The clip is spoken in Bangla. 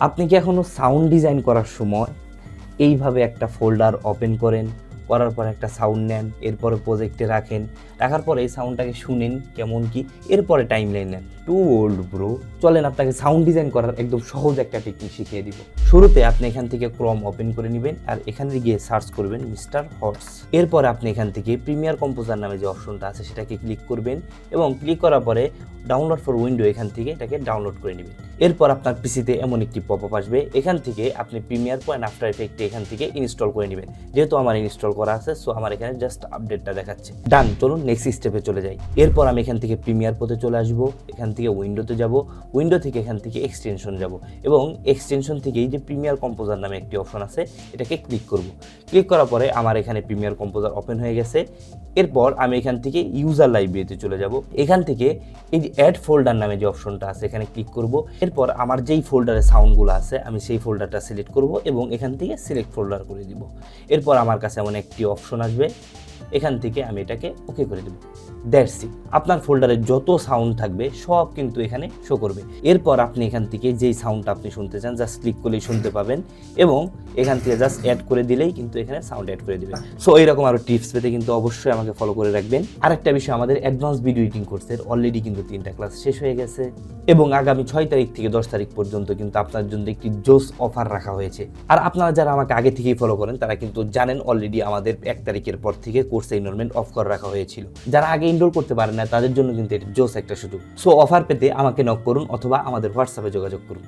আপনি কি এখনো সাউন্ড ডিজাইন করার সময় এইভাবে একটা ফোল্ডার ওপেন করেন, করার পর একটা সাউন্ড নেন, এরপরে প্রজেক্টে রাখেন, রাখার পরে এই সাউন্ডটাকে শুনেন কেমন কি, এরপরে টাইমলাইন নেন? টু ওল্ড ব্রো। চলেন আপনাকে সাউন্ড ডিজাইন করার একদম সহজ একটা টেকনিক শিখিয়ে দিব। শুরুতে আপনি এখান থেকে ক্রোম ওপেন করে নেবেন আর এখানে গিয়ে সার্চ করবেন মিস্টার হটস। এরপর আপনি এখান থেকে প্রিমিয়ার কম্পোজার নামে যে অপশনটা আছে সেটাকে ক্লিক করবেন এবং ক্লিক করার পরে ডাউনলোড ফর উইন্ডো এখান থেকে এটাকে ডাউনলোড করে নেবেন। এরপর আপনার পিসিতে এমন একটি পপআপ আসবে, এখান থেকে আপনি প্রিমিয়ার পয়েন্ট আফটার এফেক্টে এখান থেকে ইনস্টল করে নেবেন। যেহেতু আমার ইনস্টল করা আছে সো আমার এখানে জাস্ট আপডেটটা দেখাচ্ছে। ডান, চলুন নেক্সট স্টেপে চলে যাই। এরপর আমি এখান থেকে প্রিমিয়ার পথে চলে আসবো, এখান থেকে উইন্ডোতে যাব, উইন্ডো থেকে এখান থেকে এক্সটেনশন যাব এবং এক্সটেনশন থেকে এই যে প্রিমিয়ার কম্পোজার নামে একটি অপশন আছে এটাকে ক্লিক করব। ক্লিক করার পরে আমার এখানে প্রিমিয়ার কম্পোজার ওপেন হয়ে গেছে। এরপর আমি এখান থেকে ইউজার লাইব্রেরিতে চলে যাব, এখান থেকে এই যে অ্যাড ফোল্ডার নামে যে অপশনটা আছে এখানে ক্লিক করব। এরপর আমার যেই ফোল্ডারে সাউন্ডগুলো আছে আমি সেই ফোল্ডারটা সিলেক্ট করব এবং এখান থেকে সিলেক্ট ফোল্ডার করে দিব। এরপর আমার কাছে এমন একটি অপশন আসবে, এখান থেকে আমি এটাকে ওকে করে দেব। That's it. আপনার ফোল্ডারে যত সাউন্ড থাকবে সব কিন্তু এখানে শো করবে। এরপর আপনি এখান থেকে যেই সাউন্ডটা আপনি শুনতে চান জাস্ট ক্লিক করলেই শুনতে পাবেন এবং এখান থেকে জাস্ট অ্যাড করে দিলেই কিন্তু এখানে সাউন্ড অ্যাড করে দিবে। সো এইরকম আরও টিপস পেতে কিন্তু অবশ্যই আমাকে ফলো করে রাখবেন। আরেকটা বিষয়, আমাদের অ্যাডভান্স ভিডিও এডিটিং কোর্সের অলরেডি কিন্তু 3টা ক্লাস শেষ হয়ে গেছে এবং আগামী 6 তারিখ থেকে 10 তারিখ পর্যন্ত কিন্তু আপনার জন্য একটি জোস অফার রাখা হয়েছে। আর আপনারা যারা আমাকে আগে থেকেই ফলো করেন তারা কিন্তু জানেন অলরেডি আমাদের 1 তারিখের পর থেকে কোর্সে এনরোলমেন্ট অফ করে রাখা হয়েছিল। যারা আগে এনরোল করতে পারেন না তাদের জন্য কিন্তু এটা জোস একটা সুযোগ। সো অফার পেতে আমাকে নক করুন অথবা আমাদের হোয়াটসঅ্যাপে যোগাযোগ করুন।